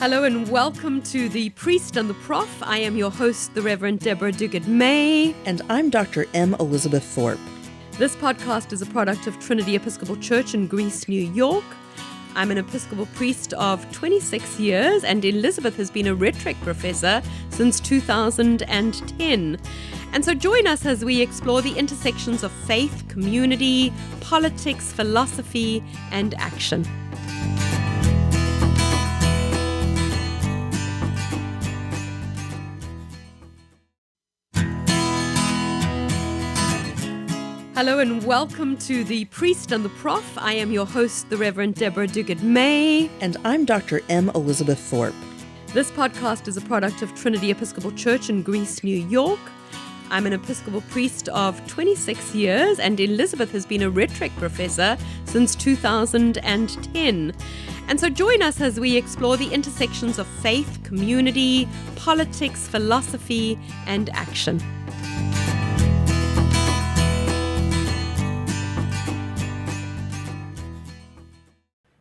Hello and welcome to The Priest and the Prof. I am your host, the Reverend Deborah Duguid-May. And I'm Dr. M. Elizabeth Thorpe. This podcast is a product of Trinity Episcopal Church in Greece, New York. I'm an Episcopal priest of 26 years, and Elizabeth has been a rhetoric professor since 2010. And so join us as we explore the intersections of faith, community, politics, philosophy, and action. Hello and welcome to The Priest and the Prof. I am your host, the Reverend Deborah Duguid-May. And I'm Dr. M. Elizabeth Thorpe. This podcast is a product of Trinity Episcopal Church in Greece, New York. I'm an Episcopal priest of 26 years, and Elizabeth has been a rhetoric professor since 2010. And so join us as we explore the intersections of faith, community, politics, philosophy, and action.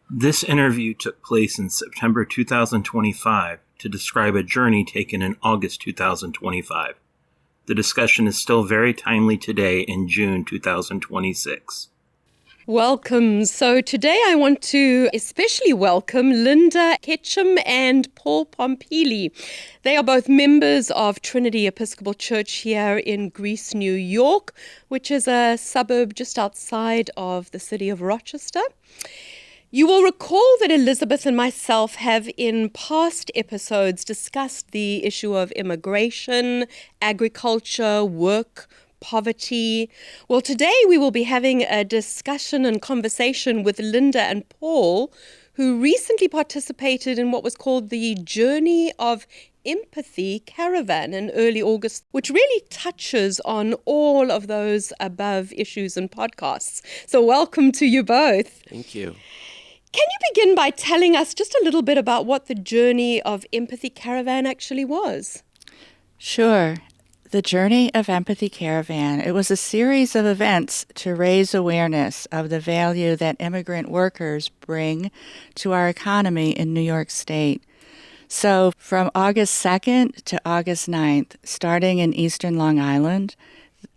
This interview took place in September 2025 to describe a journey taken in August 2025. The discussion is still very timely today in June 2026. Welcome. So today I want to especially welcome Linda Ketchum and Paul Pompili. They are both members of Trinity Episcopal Church here in Greece, New York, which is a suburb just outside of the city of Rochester. You will recall that Elizabeth and myself have in past episodes discussed the issue of immigration, agriculture, work, poverty. Well, today we will be having a discussion and conversation with Linda and Paul, who recently participated in what was called the Journey of Empathy Caravan in early August, which really touches on all of those above issues and podcasts. So welcome to you both. Thank you. Can you begin by telling us just a little bit about what the Journey of Empathy Caravan actually was? Sure. The Journey of Empathy Caravan, it was a series of events to raise awareness of the value that immigrant workers bring to our economy in New York State. So from August 2nd to August 9th, starting in eastern Long Island,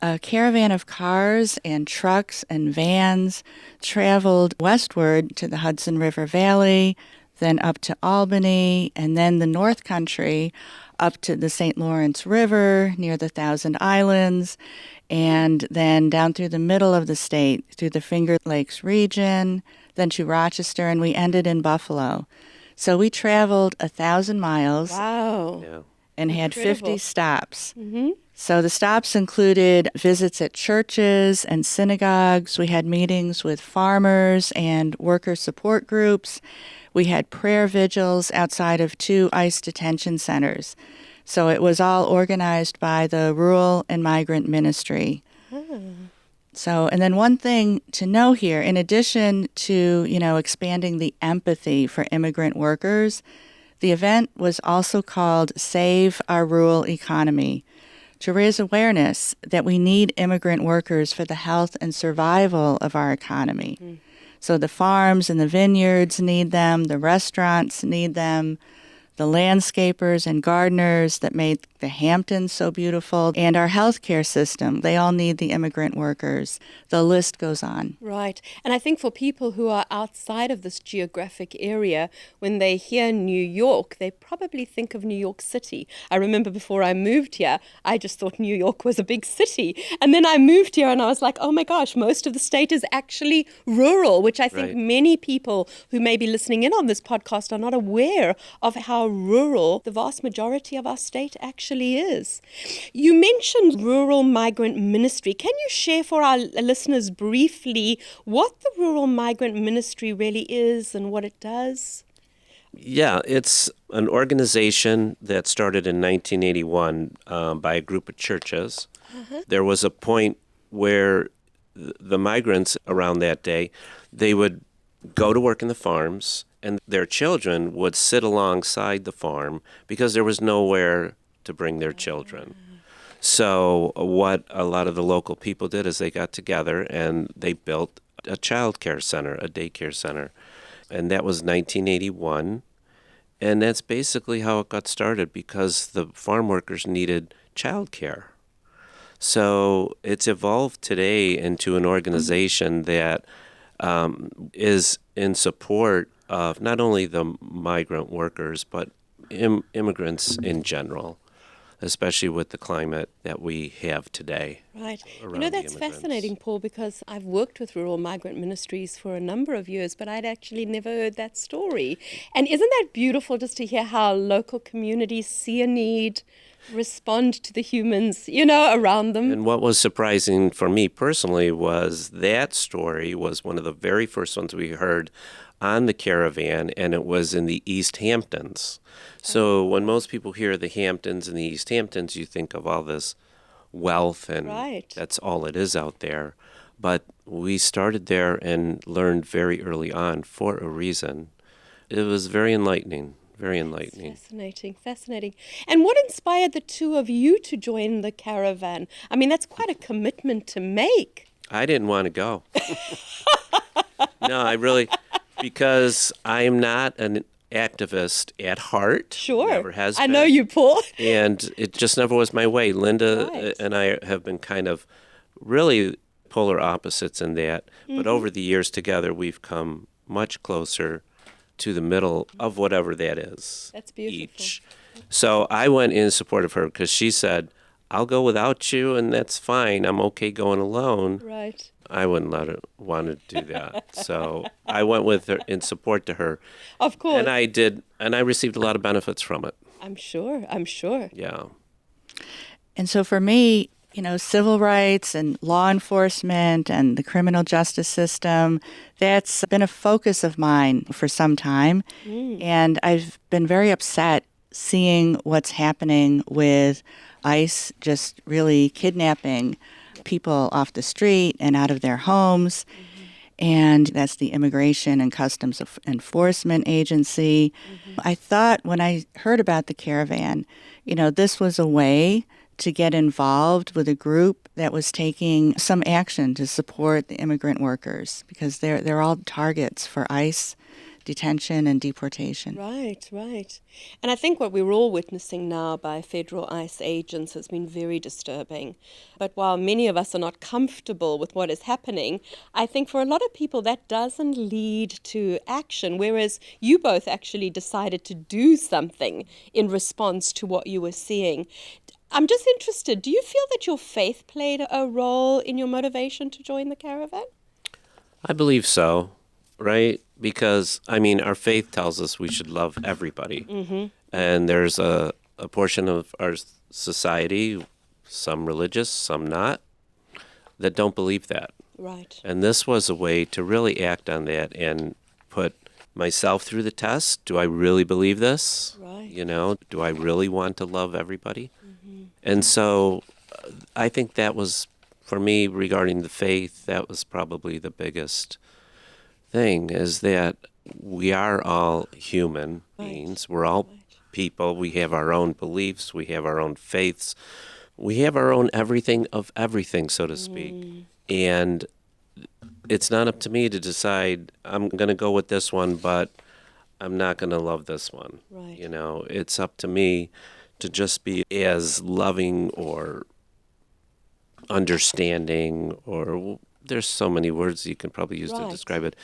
a caravan of cars and trucks and vans traveled westward to the Hudson River Valley, then up to Albany, and then the North Country up to the St. Lawrence River near the Thousand Islands, and then down through the middle of the state, through the Finger Lakes region, then to Rochester, and we ended in Buffalo. So we traveled 1,000 miles. Wow. Yeah. And had Incredible. 50 stops. Mm-hmm. So the stops included visits at churches and synagogues. We had meetings with farmers and worker support groups. We had prayer vigils outside of 2 ICE detention centers. So it was all organized by the Rural and Migrant Ministry. So, and then one thing to know here, in addition to, expanding the empathy for immigrant workers, the event was also called Save Our Rural Economy, to raise awareness that we need immigrant workers for the health and survival of our economy. So the farms and the vineyards need them, the restaurants need them, the landscapers and gardeners that made the Hamptons so beautiful, and our healthcare system. They all need the immigrant workers. The list goes on. Right. And I think for people who are outside of this geographic area, when they hear New York, they probably think of New York City. I remember before I moved here, I just thought New York was a big city. And then I moved here and I was like, oh my gosh, most of the state is actually rural, which I think Right. many people who may be listening in on this podcast are not aware of how rural the vast majority of our state actually is. You mentioned Rural Migrant Ministry. Can you share for our listeners briefly what the Rural Migrant Ministry really is and what it does? Yeah, it's an organization that started in 1981 by a group of churches. There was a point where the migrants around that day, they would go to work in the farms, and their children would sit alongside the farm because there was nowhere to bring their children. So what a lot of the local people did is they got together and they built a child care center, a daycare center. And that was 1981. And that's basically how it got started because the farm workers needed childcare. So it's evolved today into an organization that is in support of not only the migrant workers, but immigrants in general, especially with the climate that we have today. Right. Around the That's immigrants. fascinating, Paul, because I've worked with rural migrant ministries for a number of years, but I'd actually never heard that story. And isn't that beautiful just to hear how local communities see a need, respond to the humans, around them? And what was surprising for me personally was that story was one of the very first ones we heard on the Caravan, and it was in the East Hamptons. So when most people hear the Hamptons and the East Hamptons, you think of all this wealth, and Right. that's all it is out there. But we started there and learned very early on for a reason. It was very enlightening, very enlightening. Fascinating, fascinating. And what inspired the two of you to join the Caravan? I mean, that's quite a commitment to make. I didn't want to go. No, because I'm not an activist at heart. Sure. Never has I been. know you, Paul. And it just never was my way. Linda Right. and I have been kind of really polar opposites in that. But over the years together, we've come much closer to the middle of whatever that is. That's beautiful. Each. So I went in support of her because she said, I'll go without you, and that's fine. I'm okay going alone. Right. I wouldn't want to do that. So I went with her in support to her. Of course. And I received a lot of benefits from it. I'm sure. Yeah. And so for me, civil rights and law enforcement and the criminal justice system, that's been a focus of mine for some time. And I've been very upset seeing what's happening with ICE just really kidnapping people off the street and out of their homes. And that's the Immigration and Customs Enforcement Agency. I thought when I heard about the Caravan, this was a way to get involved with a group that was taking some action to support the immigrant workers because they're all targets for ICE detention and deportation. Right. And I think what we're all witnessing now by federal ICE agents has been very disturbing. But while many of us are not comfortable with what is happening, I think for a lot of people that doesn't lead to action, whereas you both actually decided to do something in response to what you were seeing. I'm just interested, do you feel that your faith played a role in your motivation to join the Caravan? I believe so, right? Because, our faith tells us we should love everybody. And there's a portion of our society, some religious, some not, that don't believe that. Right. And this was a way to really act on that and put myself through the test. Do I really believe this? Right. Do I really want to love everybody? And so I think that was, for me, regarding the faith, that was probably the biggest thing, is that we are all human beings. We're all people. We have our own beliefs. We have our own faiths. We have our own everything of everything, so to speak. And it's not up to me to decide, I'm going to go with this one, but I'm not going to love this one. Right. It's up to me to just be as loving or understanding, or there's so many words you can probably use to describe it,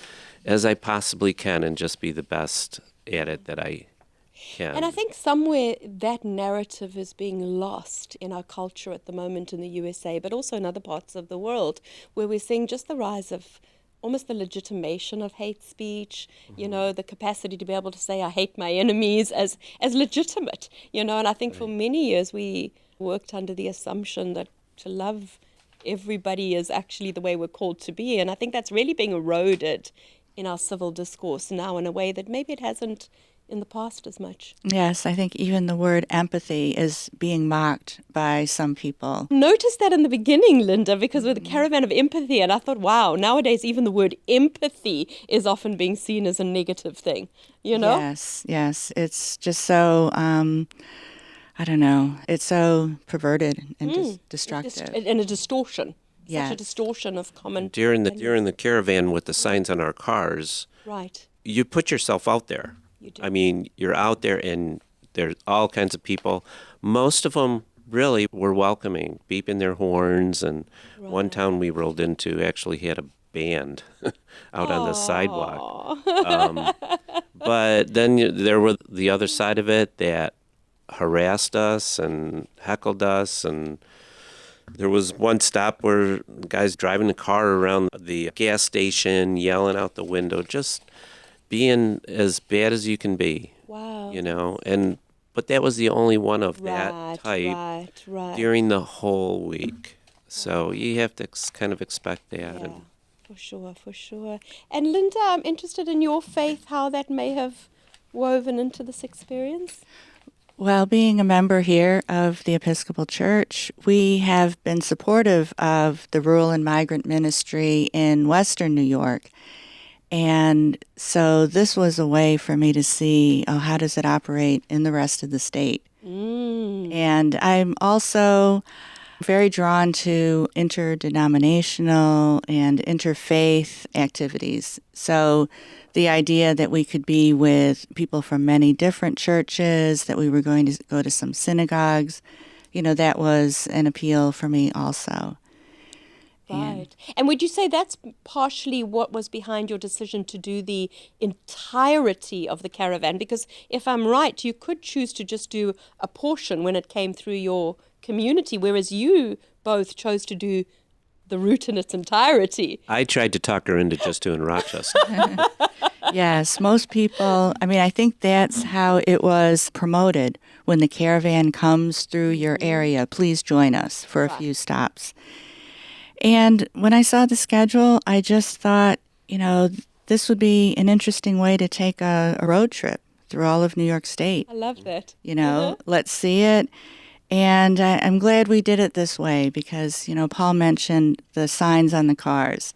as I possibly can, and just be the best at it that I can. And I think somewhere that narrative is being lost in our culture at the moment in the USA, but also in other parts of the world, where we're seeing just the rise of almost the legitimation of hate speech, the capacity to be able to say, I hate my enemies as legitimate, and I think for many years we worked under the assumption that to love everybody is actually the way we're called to be. And I think that's really being eroded in our civil discourse now in a way that maybe it hasn't in the past as much. Yes, I think even the word empathy is being mocked by some people. Notice that in the beginning, Linda, because with the Caravan of Empathy, and I thought, wow, nowadays even the word empathy is often being seen as a negative thing, Yes. It's just so, I don't know, it's so perverted and destructive. And a distortion. Yes. Such a distortion of common... During the Caravan with the signs on our cars, Right. you put yourself out there. You do. I mean, you're out there and there's all kinds of people. Most of them really were welcoming, beeping their horns. And one town we rolled into actually had a band out on the sidewalk. But then there were the other side of it that harassed us and heckled us. And there was one stop where guys driving the car around the gas station, yelling out the window, just being as bad as you can be. Wow. But that was the only one of that Right, type right. during the whole week. So you have to kind of expect that. Yeah, And for sure. And Linda, I'm interested in your faith, how that may have woven into this experience. Well, being a member here of the Episcopal Church, we have been supportive of the rural and migrant ministry in Western New York. And so this was a way for me to see, how does it operate in the rest of the state? And I'm also very drawn to interdenominational and interfaith activities. So the idea that we could be with people from many different churches, that we were going to go to some synagogues, that was an appeal for me also. Right. And would you say that's partially what was behind your decision to do the entirety of the caravan? Because if I'm right, you could choose to just do a portion when it came through your community, whereas you both chose to do the route in its entirety. I tried to talk her into just doing Rochester. Yes, most people, I think that's how it was promoted. When the caravan comes through your area, please join us for a few stops. And when I saw the schedule, I just thought, this would be an interesting way to take a road trip through all of New York State. I love that. Let's see it. And I'm glad we did it this way because, Paul mentioned the signs on the cars.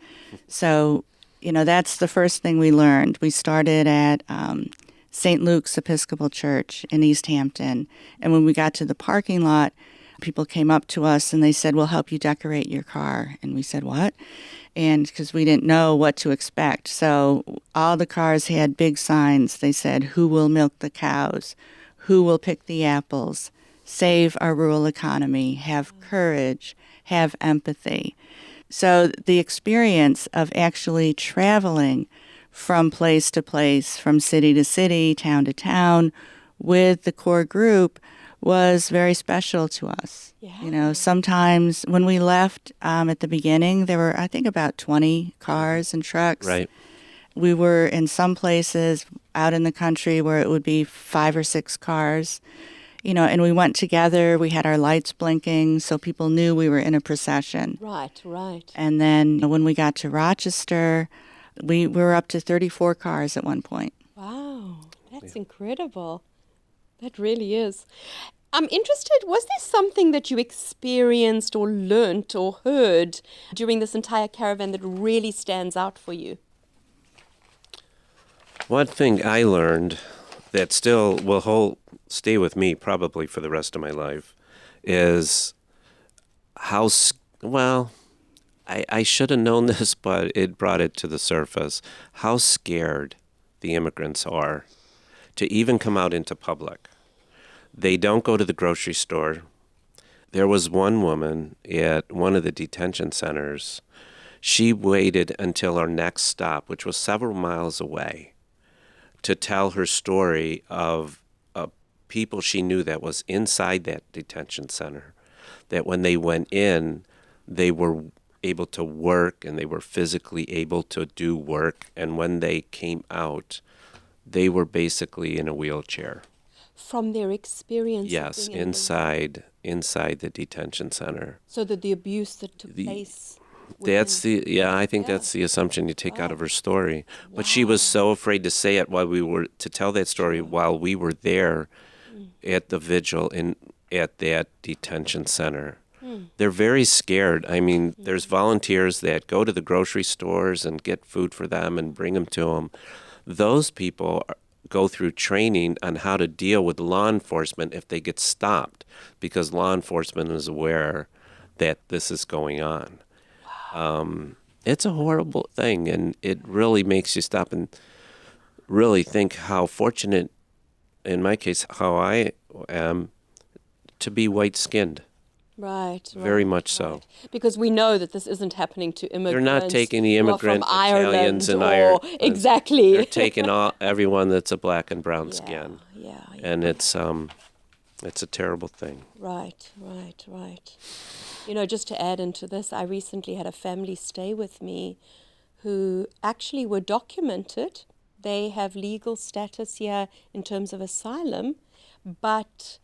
So, that's the first thing we learned. We started at St. Luke's Episcopal Church in East Hampton. And when we got to the parking lot, people came up to us and they said, we'll help you decorate your car. And we said, what? And because we didn't know what to expect. So all the cars had big signs. They said, who will milk the cows? Who will pick the apples? Save our rural economy. Have courage. Have empathy. So the experience of actually traveling from place to place, from city to city, town to town, with the core group was very special to us. Yeah. Sometimes when we left at the beginning, there were, I think, about 20 cars and trucks. Right. We were in some places out in the country where it would be 5 or 6 cars, and we went together. We had our lights blinking so people knew we were in a procession. Right. And then when we got to Rochester, we were up to 34 cars at one point. Wow, that's incredible. That really is. I'm interested, was there something that you experienced or learnt or heard during this entire caravan that really stands out for you? One thing I learned that still will stay with me probably for the rest of my life is I should have known this, but it brought it to the surface, how scared the immigrants are to even come out into public. They don't go to the grocery store. There was one woman at one of the detention centers. She waited until our next stop, which was several miles away, to tell her story of people she knew that was inside that detention center, that when they went in, they were able to work and they were physically able to do work. And when they came out, they were basically in a wheelchair. From their experience? Yes, inside the detention center. So that the abuse that took place. I think that's the assumption you take out of her story. But she was so afraid to say it to tell that story while we were there at the vigil at that detention center. They're very scared. I mean, there's volunteers that go to the grocery stores and get food for them and bring them to them. Those people go through training on how to deal with law enforcement if they get stopped, because law enforcement is aware that this is going on. It's a horrible thing, and it really makes you stop and really think how fortunate, in my case, how I am to be white-skinned. Right. Very right, much so. right. Because we know that this isn't happening to immigrants. They're not taking the who are immigrant from Ireland Italians and or Ireland. exactly. They're taking everyone that's a black and brown skin, Yeah. and it's a terrible thing. Right. You know, just to add into this, I recently had a family stay with me who actually were documented. They have legal status here in terms of asylum, but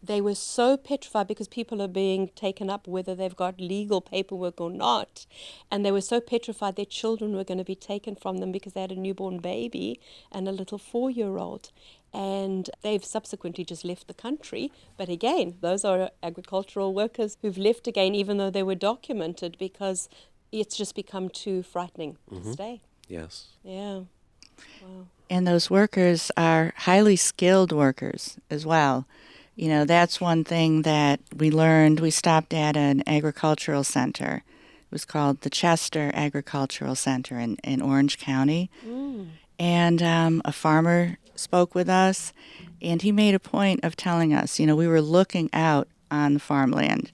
they were so petrified because people are being taken up whether they've got legal paperwork or not. And they were so petrified their children were going to be taken from them because they had a newborn baby and a little 4-year-old. And they've subsequently just left the country. But again, those are agricultural workers who've left again, even though they were documented, because it's just become too frightening to stay. Yes. Yeah. Wow. And those workers are highly skilled workers as well. You know, that's one thing that we learned. We stopped at an agricultural center. It was called the Chester Agricultural Center in Orange County. And a farmer spoke with us, and he made a point of telling us, you know, we were looking out on the farmland.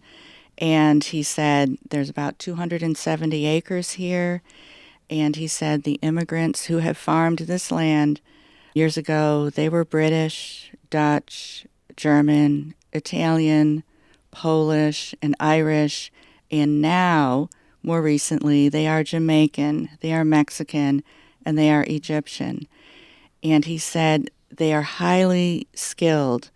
And he said, there's about 270 acres here. And he said the immigrants who have farmed this land years ago, they were British, Dutch, German, Italian, Polish, and Irish, and now, more recently, they are Jamaican, they are Mexican, and they are Egyptian. And he said they are highly skilled.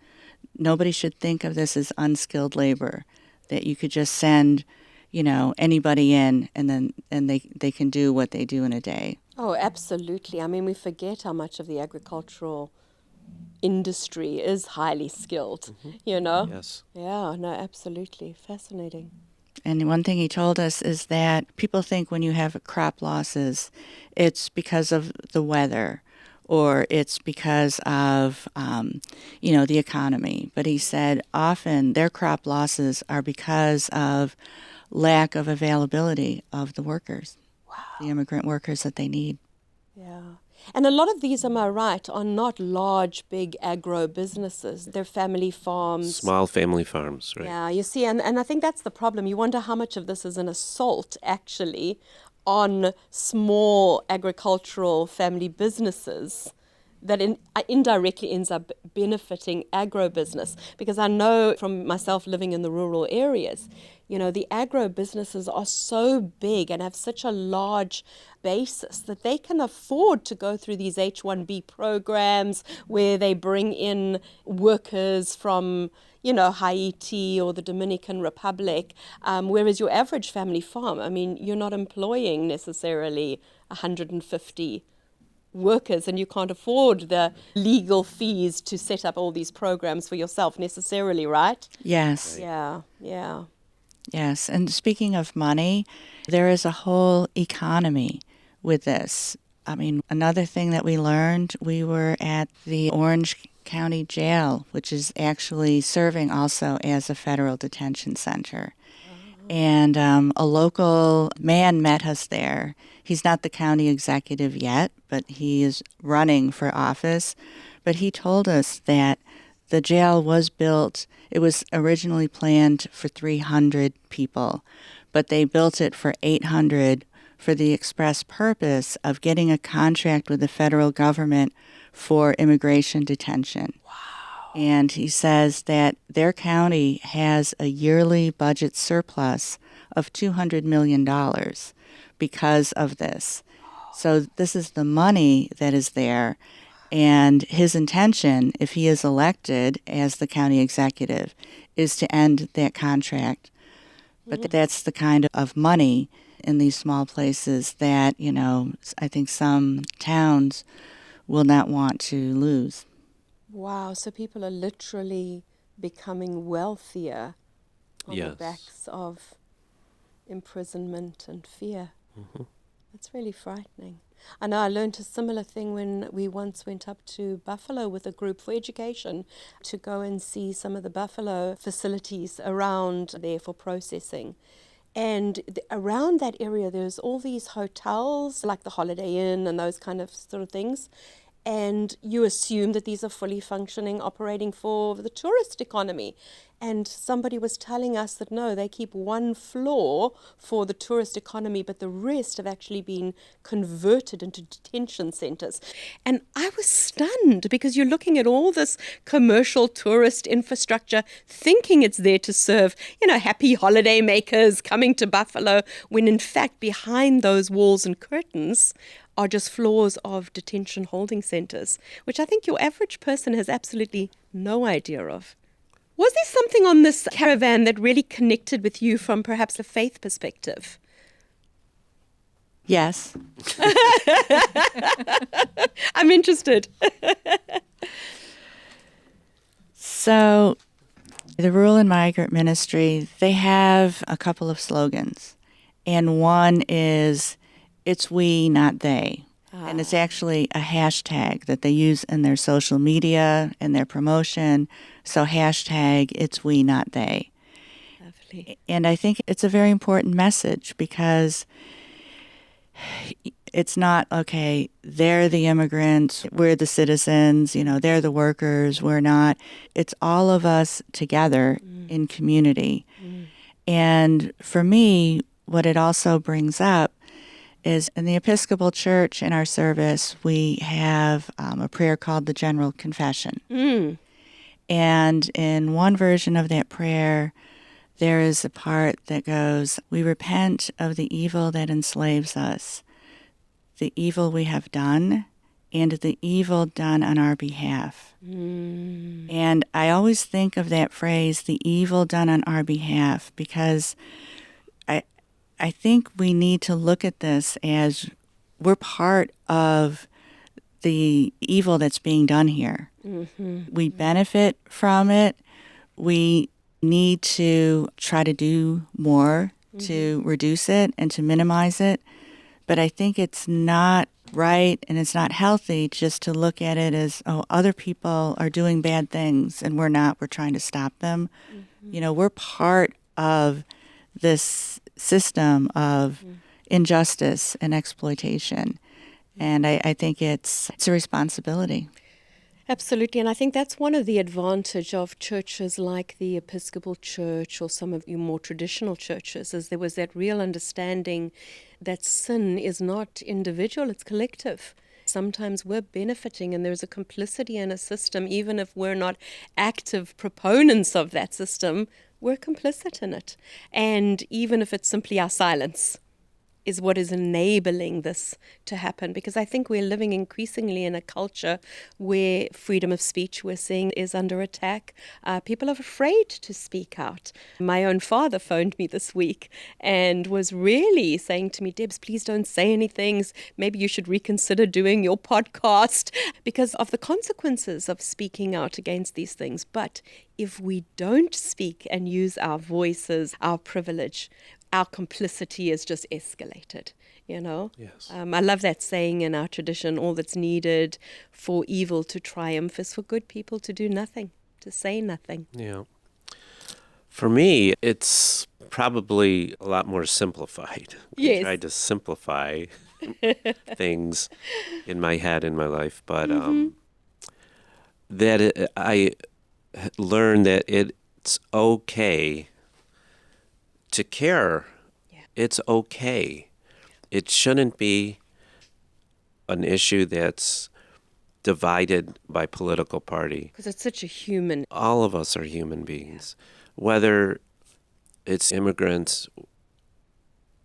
Nobody should think of this as unskilled labor, that you could just send, you know, anybody in and they can do what they do in a day. Oh, absolutely. I mean, we forget how much of the agricultural industry is highly skilled, you know? Yes. Yeah, no, absolutely. Fascinating. And one thing he told us is that people think when you have crop losses, it's because of the weather or it's because of, you know, the economy. But he said often their crop losses are because of lack of availability of the workers, the immigrant workers that they need. Yeah. And a lot of these, am I right, are not large, big agro businesses. They're family farms. Small family farms, right? Yeah, you see, and I think that's the problem. You wonder how much of this is an assault, actually, on small agricultural family businesses that indirectly ends up benefiting agro-business. Because I know from myself living in the rural areas, you know, the agro-businesses are so big and have such a large basis that they can afford to go through these H-1B programs where they bring in workers from, you know, Haiti or the Dominican Republic, whereas your average family farm, I mean, you're not employing necessarily 150 workers, and you can't afford the legal fees to set up all these programs for yourself necessarily, right? Yes. Yeah. Yes, and speaking of money, there is a whole economy with this. I mean, another thing that we learned, we were at the Orange County Jail, which is actually serving also as a federal detention center. And a local man met us there. He's not the county executive yet, but he is running for office. But he told us that the jail was built, it was originally planned for 300 people, but they built it for 800 for the express purpose of getting a contract with the federal government for immigration detention. And he says that their county has a yearly budget surplus of $200 million because of this. So this is the money that is there. And his intention, if he is elected as the county executive, is to end that contract. But that's the kind of money in these small places that, you know, I think some towns will not want to lose. Wow, so people are literally becoming wealthier on the Yes. backs of imprisonment and fear. That's really frightening. I know I learned a similar thing when we once went up to Buffalo with a group for education to go and see some of the buffalo facilities around there for processing. And around that area, there's all these hotels, like the Holiday Inn and those kind of sort of things. and you assume that these are fully functioning, operating for the tourist economy. And somebody was telling us that no, they keep one floor for the tourist economy, but the rest have actually been converted into detention centers. And I was stunned because you're looking at all this commercial tourist infrastructure, thinking it's there to serve, happy holiday makers coming to Buffalo, when in fact behind those walls and curtains are just floors of detention holding centers, which I think your average person has absolutely no idea of. Was there something on this caravan that really connected with you from perhaps a faith perspective? Yes. I'm interested. So the Rural and Migrant Ministry, they have a couple of slogans. And one is, it's we, not they. And it's actually a hashtag that they use in their social media and their promotion. So hashtag, it's we, not they. Lovely. And I think it's a very important message because it's not, okay, they're the immigrants, we're the citizens, they're the workers, we're not. It's all of us together in community. And for me, what it also brings up is in the Episcopal Church in our service, we have a prayer called the General Confession. And in one version of that prayer, there is a part that goes, we repent of the evil that enslaves us, the evil we have done, and the evil done on our behalf. And I always think of that phrase, the evil done on our behalf, because I think we need to look at this as we're part of the evil that's being done here. We benefit from it. We need to try to do more to reduce it and to minimize it. But I think it's not right and it's not healthy just to look at it as, other people are doing bad things and we're not. We're trying to stop them. We're part of this system of injustice and exploitation. And I think it's a responsibility. Absolutely, and I think that's one of the advantage of churches like the Episcopal Church or some of your more traditional churches, is there was that real understanding that sin is not individual, it's collective. Sometimes we're benefiting and there's a complicity in a system, even if we're not active proponents of that system, we're complicit in it. And even if it's simply our silence is what is enabling this to happen. Because I think we're living increasingly in a culture where freedom of speech, we're seeing, is under attack. People are afraid to speak out. My own father phoned me this week and was really saying to me, Debs, please don't say anything. Maybe you should reconsider doing your podcast because of the consequences of speaking out against these things. But if we don't speak and use our voices, our privilege, our complicity is just escalated, Yes. I love that saying in our tradition, all that's needed for evil to triumph is for good people to do nothing, to say nothing. Yeah. For me, it's probably a lot more simplified. Yes. I tried to simplify things in my head, in my life, but I learned that it's okay to care. Yeah. It's okay. It shouldn't be an issue that's divided by political party. Because it's such a human. All of us are human beings, whether it's immigrants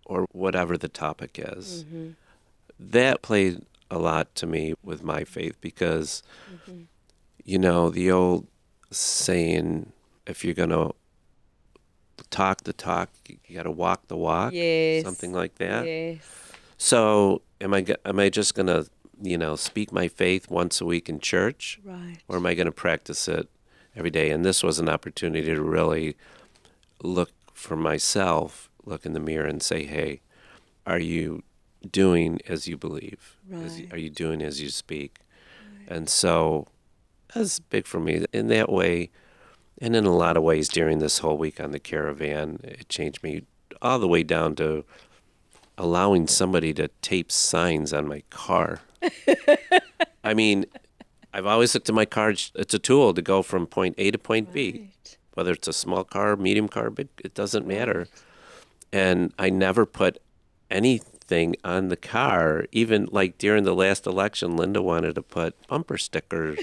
or whatever the topic is. That played a lot to me with my faith because, the old saying, if you're going to talk the talk, you got to walk the walk. Yes. Something like that. Yes. So am I just going to, speak my faith once a week in church? Right. Or am I going to practice it every day? And this was an opportunity to really look for myself, look in the mirror and say, hey, are you doing as you believe? Right. Are you doing as you speak? Right. And so that's big for me. In that way, and in a lot of ways during this whole week on the Caravan, it changed me all the way down to allowing somebody to tape signs on my car. I mean, I've always looked at my car, it's a tool to go from point A to point B. Right. Whether it's a small car, medium car, big, it doesn't matter. And I never put anything on the car. Even like during the last election, Linda wanted to put bumper stickers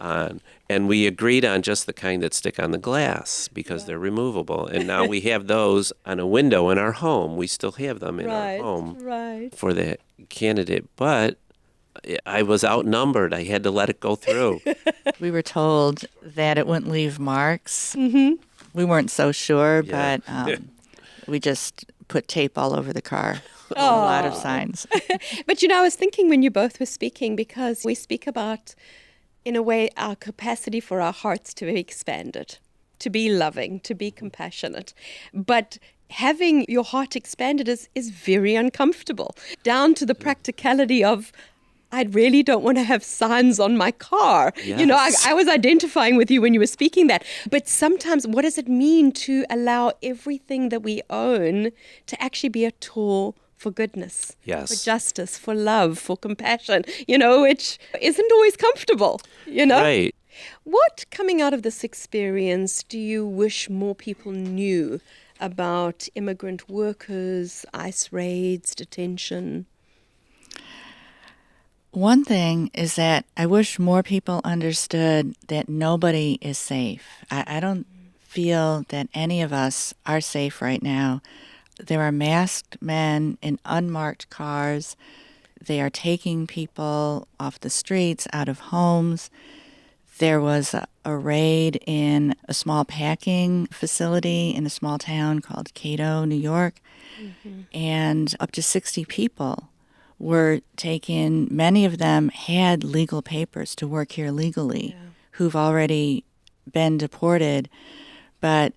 on. And we agreed on just the kind that stick on the glass because they're removable. And now we have those on a window in our home. We still have them in our home for the candidate. But I was outnumbered. I had to let it go through. We were told that it wouldn't leave marks. We weren't so sure, but we just put tape all over the car. A lot of signs. But I was thinking when you both were speaking, because we speak about, in a way, our capacity for our hearts to be expanded, to be loving, to be compassionate. But having your heart expanded is very uncomfortable, down to the practicality of, I really don't want to have signs on my car. Yes. I was identifying with you when you were speaking that. But sometimes, what does it mean to allow everything that we own to actually be a tool for goodness, Yes. for justice, for love, for compassion, which isn't always comfortable, Right. What, coming out of this experience, do you wish more people knew about immigrant workers, ICE raids, detention? One thing is that I wish more people understood that nobody is safe. I don't feel that any of us are safe right now. There are masked men in unmarked cars. They are taking people off the streets, out of homes. There was a raid in a small packing facility in a small town called Cato, New York, and up to 60 people were taken. Many of them had legal papers to work here legally, who've already been deported, but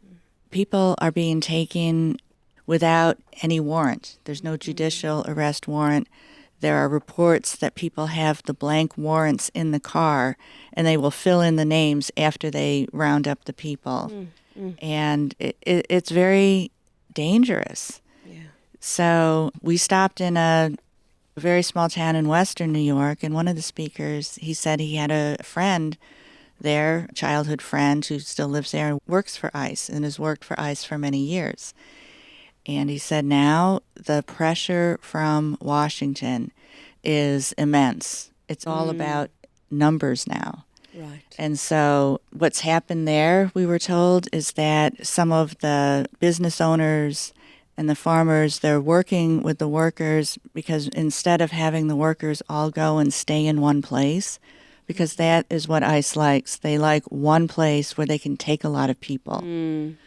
people are being taken without any warrant. There's no judicial arrest warrant. There are reports that people have the blank warrants in the car, and they will fill in the names after they round up the people. And it's very dangerous. So we stopped in a very small town in western New York, and one of the speakers, he said he had a friend there, a childhood friend who still lives there and works for ICE and has worked for ICE for many years. And he said now the pressure from Washington is immense. It's all about numbers now. Right. And so what's happened there, we were told, is that some of the business owners and the farmers, they're working with the workers because instead of having the workers all go and stay in one place, because that is what ICE likes. They like one place where they can take a lot of people.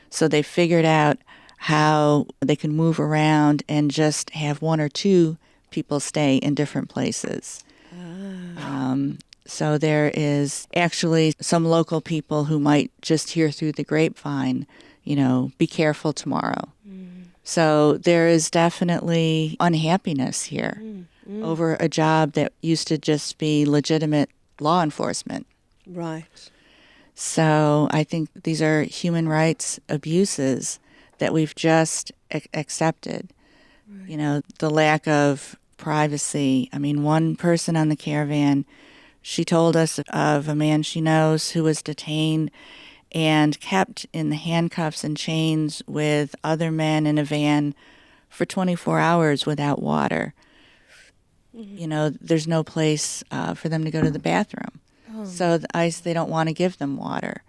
So they figured out how they can move around and just have one or two people stay in different places. So there is actually some local people who might just hear through the grapevine, be careful tomorrow. So there is definitely unhappiness here over a job that used to just be legitimate law enforcement. Right. So I think these are human rights abuses that we've just accepted. Right. The lack of privacy. I mean, one person on the Caravan, she told us of a man she knows who was detained and kept in the handcuffs and chains with other men in a van for 24 hours without water. There's no place for them to go to the bathroom. So the ICE, they don't want to give them water.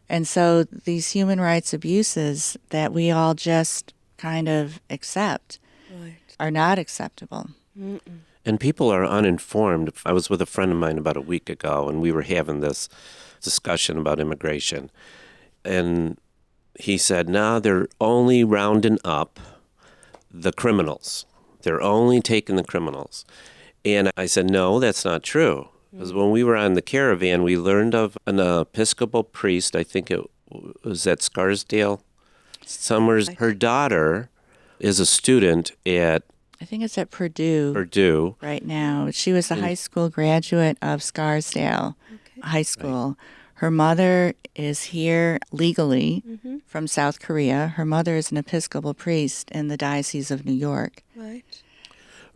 And so these human rights abuses that we all just kind of accept are not acceptable. And people are uninformed. I was with a friend of mine about a week ago, and we were having this discussion about immigration. And he said, no, they're only rounding up the criminals. They're only taking the criminals. And I said, no, that's not true. Because when we were on the Caravan, we learned of an Episcopal priest, I think it was at Scarsdale, somewhere. Her daughter is a student at I think it's at Purdue Purdue right now. She was a high school graduate of Scarsdale High School. Right. Her mother is here legally from South Korea. Her mother is an Episcopal priest in the Diocese of New York. Right.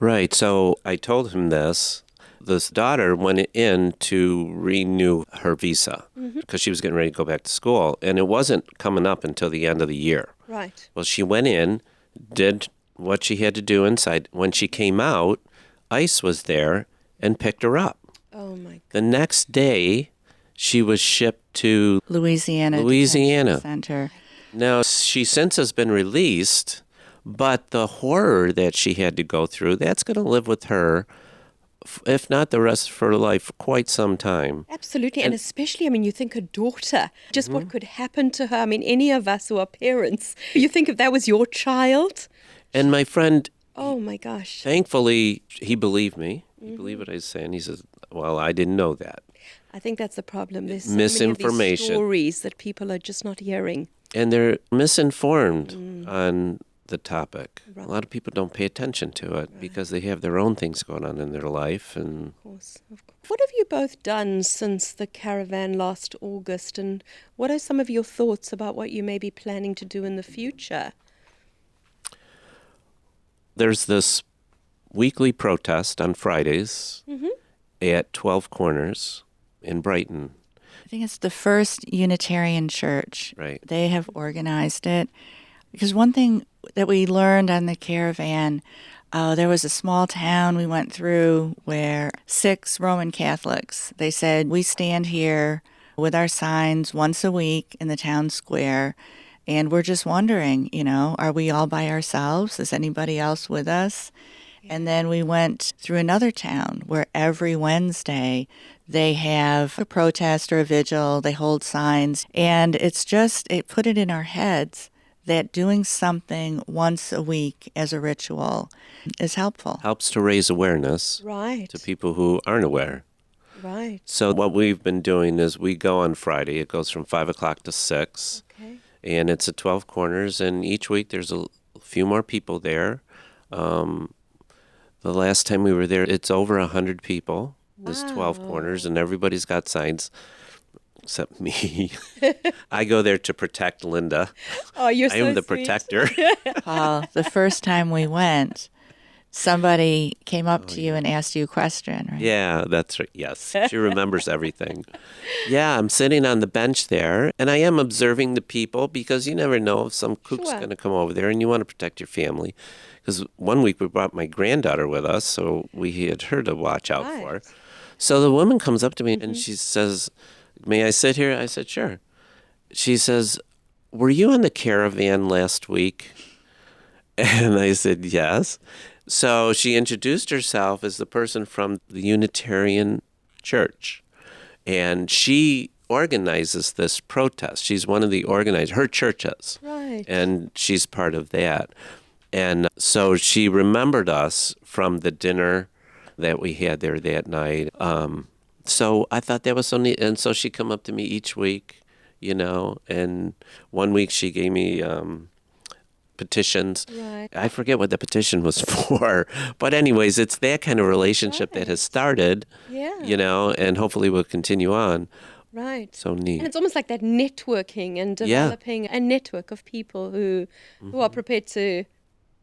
Right. So I told him this. this daughter went in to renew her visa because she was getting ready to go back to school, and it wasn't coming up until the end of the year. Right. Well, she went in, did what she had to do inside. When she came out, ICE was there and picked her up. Oh, my God. The next day, she was shipped to Louisiana Louisiana. Detention Center. Now, she since has been released, but the horror that she had to go through, that's going to live with her, if not the rest of her life, for quite some time. Absolutely. And especially, I mean, you think a daughter, just what could happen to her. I mean, any of us who are parents, you think if that was your child. And my friend, Oh, my gosh. thankfully, he believed me. He believed what I was saying. He says, well, I didn't know that. I think that's the problem. There's so Misinformation. many of these stories that people are just not hearing. And they're misinformed on the topic. A lot of people don't pay attention to it because they have their own things going on in their life. And Of course. What have you both done since the caravan last August, and what are some of your thoughts about what you may be planning to do in the future? there's this weekly protest on Fridays at 12 Corners in Brighton. I think it's the First Unitarian Church. Right. They have organized it. Because one thing that we learned on the caravan, there was a small town we went through where 6 Roman Catholics, they said, we stand here with our signs once a week in the town square, and we're just wondering, are we all by ourselves? Is anybody else with us? And then we went through another town where every Wednesday they have a protest or a vigil, they hold signs, and it put it in our heads that doing something once a week as a ritual is helpful. Helps to raise awareness Right. to people who aren't aware. Right. So what we've been doing is we go on Friday. It goes from 5 o'clock to 6. Okay. And it's at 12 Corners. And each week there's a few more people there. The last time we were there, it's over 100 people. There's 12 Corners, and everybody's got signs except me. I go there to protect Linda. Oh, you're I so am the sweet. protector. Paul, the first time we went, somebody came up to you and asked you a question, right? Yeah, that's right. Yes, she remembers everything. Yeah, I'm sitting on the bench there, and I am observing the people because you never know if some kook's Sure. going to come over there, and you want to protect your family. Because one week we brought my granddaughter with us, so we had her to watch out Right. for. So the woman comes up to me and she says, "May I sit here?" I said, "Sure." She says, "Were you on the caravan last week?" And I said, "Yes." So she introduced herself as the person from the Unitarian Church. And she organizes this protest. She's one of the organizers. Her church is. Right. And she's part of that. And so she remembered us from the dinner that we had there that night. So I thought that was so neat. And so she'd come up to me each week, and one week she gave me petitions. Right. I forget what the petition was for. But anyways, it's that kind of relationship that has started, Yeah. and hopefully will continue on. Right. So neat. And it's almost like that networking and Yeah. developing a network of people who are prepared to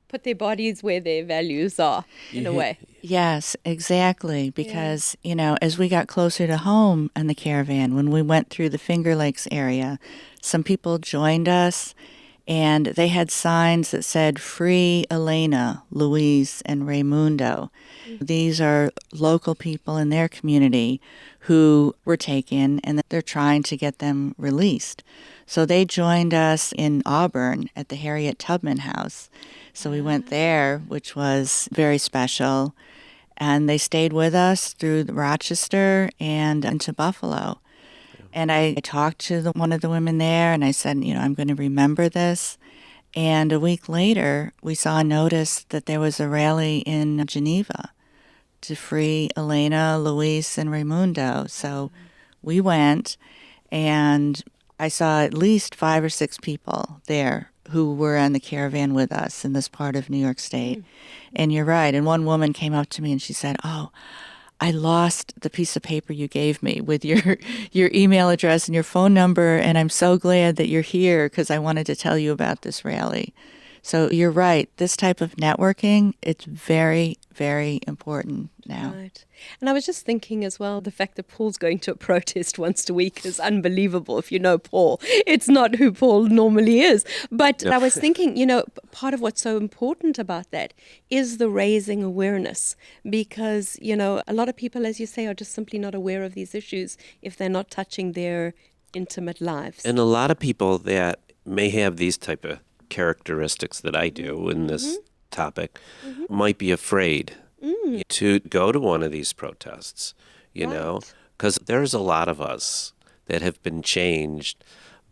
put their bodies where their values are, in a way. Yes, exactly. Because, as we got closer to home on the caravan, when we went through the Finger Lakes area, some people joined us and they had signs that said, "Free Elena, Luis, and Raimundo." These are local people in their community who were taken and they're trying to get them released. So they joined us in Auburn at the Harriet Tubman House. So we went there, which was very special. And they stayed with us through Rochester and into Buffalo. And I talked to one of the women there and I said, I'm going to remember this. And a week later, we saw a notice that there was a rally in Geneva to free Elena, Luis, and Raimundo. So we went, and I saw at least 5 or 6 people there who were on the caravan with us in this part of New York State. And you're right. And one woman came up to me and she said, "Oh, I lost the piece of paper you gave me with your email address and your phone number, and I'm so glad that you're here because I wanted to tell you about this rally." So you're right. This type of networking, it's very, very important now. Right. And I was just thinking as well, the fact that Paul's going to a protest once a week is unbelievable. If you know Paul, it's not who Paul normally is. But I was thinking, part of what's so important about that is the raising awareness, because, a lot of people, as you say, are just simply not aware of these issues if they're not touching their intimate lives. And a lot of people that may have these type of characteristics that I do in this topic might be afraid to go to one of these protests, know, because there's a lot of us that have been changed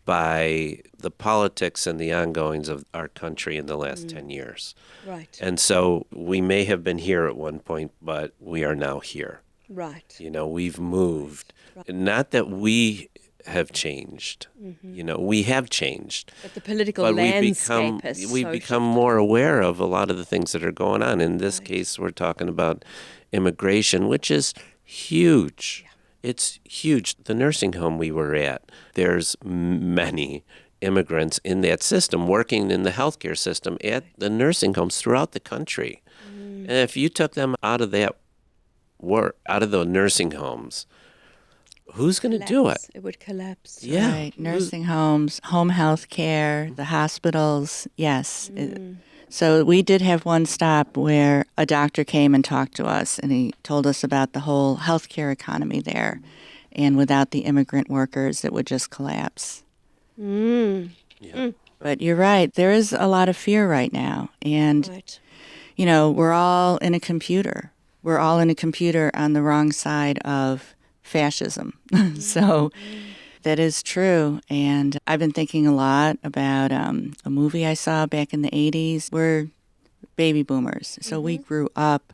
by the politics and the ongoings of our country in the last 10 years. Right. And so we may have been here at one point, but we are now here. Right. We've moved. Right. Not that we have changed. We have changed. But the political landscape we've become more aware of a lot of the things that are going on. In this case, we're talking about immigration, which is huge. Yeah. It's huge. The nursing home we were at, there's many immigrants in that system working in the healthcare system at the nursing homes throughout the country. And if you took them out of that work, out of the nursing homes, who's going to do it? It would collapse. Yeah. Right. Nursing homes, home health care, the hospitals. Yes. So we did have one stop where a doctor came and talked to us, and he told us about the whole healthcare economy there. And without the immigrant workers, it would just collapse. Yeah. But you're right. There is a lot of fear right now. And, we're all in a computer. We're all in a computer on the wrong side of fascism. So that is true. And I've been thinking a lot about a movie I saw back in the 80s. We're baby boomers. So we grew up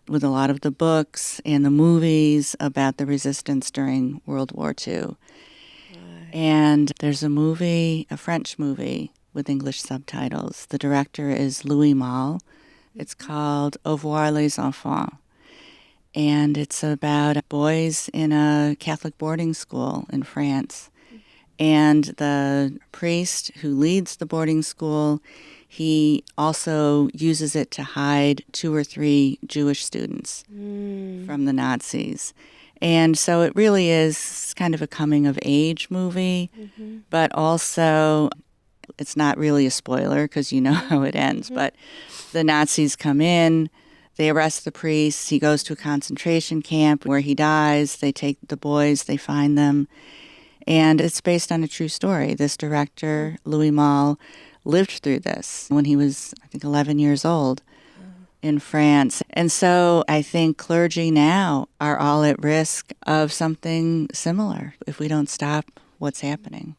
with a lot of the books and the movies about the resistance during World War II. And there's a French movie with English subtitles. The director is Louis Malle. It's called Au revoir les enfants. And it's about boys in a Catholic boarding school in France. And the priest who leads the boarding school, he also uses it to hide 2 or 3 Jewish students from the Nazis. And so it really is kind of a coming-of-age movie, but also it's not really a spoiler because you know how it ends. But the Nazis come in. They arrest the priest. He goes to a concentration camp where he dies. They take the boys. They find them. And it's based on a true story. This director, Louis Malle, lived through this when he was, I think, 11 years old in France. And so I think clergy now are all at risk of something similar if we don't stop what's happening.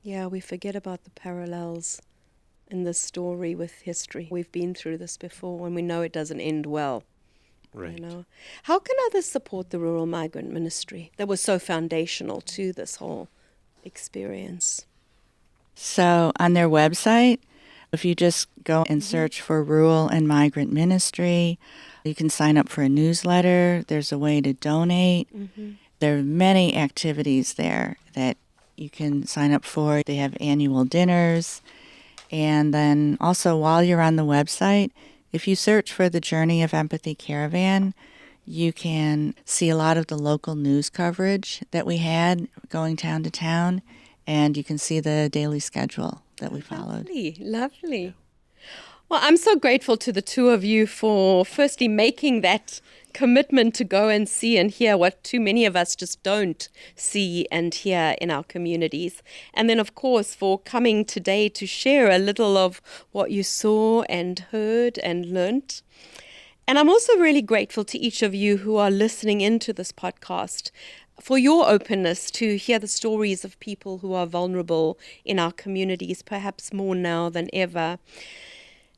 Yeah, we forget about the parallels in this story with history. We've been through this before, and we know it doesn't end well. Right. How can others support the Rural Migrant Ministry that was so foundational to this whole experience? So on their website, if you just go and search for Rural and Migrant Ministry, you can sign up for a newsletter. There's a way to donate. There are many activities there that you can sign up for. They have annual dinners. And then also while you're on the website, if you search for the Journey of Empathy Caravan, you can see a lot of the local news coverage that we had going town to town, and you can see the daily schedule that we followed. Lovely. Well, I'm so grateful to the two of you for firstly making that commitment to go and see and hear what too many of us just don't see and hear in our communities. And then, of course, for coming today to share a little of what you saw and heard and learnt. And I'm also really grateful to each of you who are listening into this podcast for your openness to hear the stories of people who are vulnerable in our communities, perhaps more now than ever.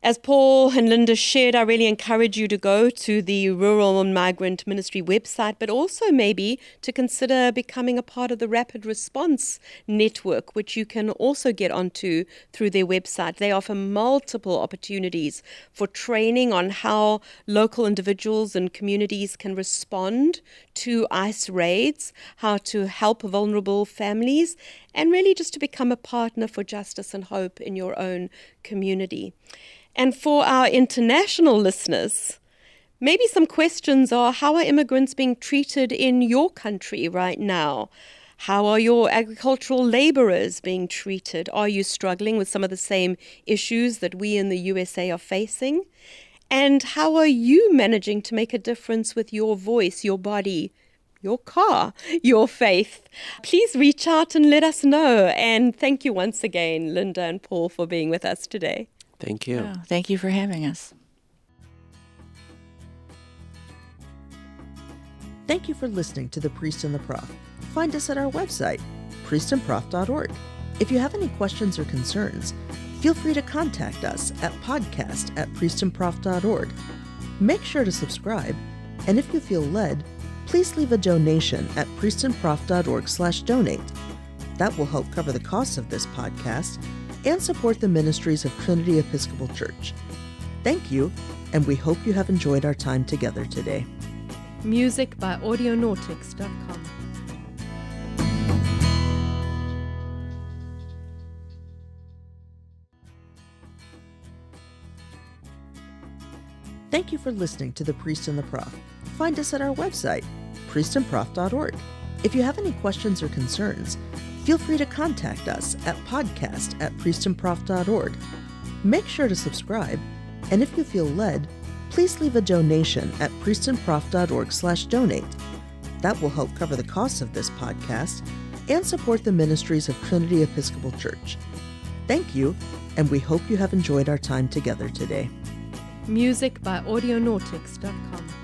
As Paul and Linda shared, I really encourage you to go to the Rural and Migrant Ministry website, but also maybe to consider becoming a part of the Rapid Response Network, which you can also get onto through their website. They offer multiple opportunities for training on how local individuals and communities can respond to ICE raids, how to help vulnerable families, and really just to become a partner for justice and hope in your own community. And for our international listeners, maybe some questions are, how are immigrants being treated in your country right now? How are your agricultural laborers being treated? Are you struggling with some of the same issues that we in the USA are facing? And how are you managing to make a difference with your voice, your body, your car, your faith? Please reach out and let us know. And thank you once again, Linda and Paul, for being with us today. Thank you. Oh, thank you for having us. Thank you for listening to The Priest and the Prof. Find us at our website, priestandprof.org. If you have any questions or concerns, feel free to contact us at podcast@priestandprof.org. Make sure to subscribe, and if you feel led, please leave a donation at priestandprof.org/donate. That will help cover the costs of this podcast and support the ministries of Trinity Episcopal Church. Thank you, and we hope you have enjoyed our time together today. Music by audionautics.com. Thank you for listening to The Priest and the Prof. Find us at our website, priestandprof.org. If you have any questions or concerns, feel free to contact us at podcast@priestandprof.org. Make sure to subscribe, and if you feel led, please leave a donation at priestandprof.org/donate. That will help cover the costs of this podcast and support the ministries of Trinity Episcopal Church. Thank you, and we hope you have enjoyed our time together today. Music by audionautics.com.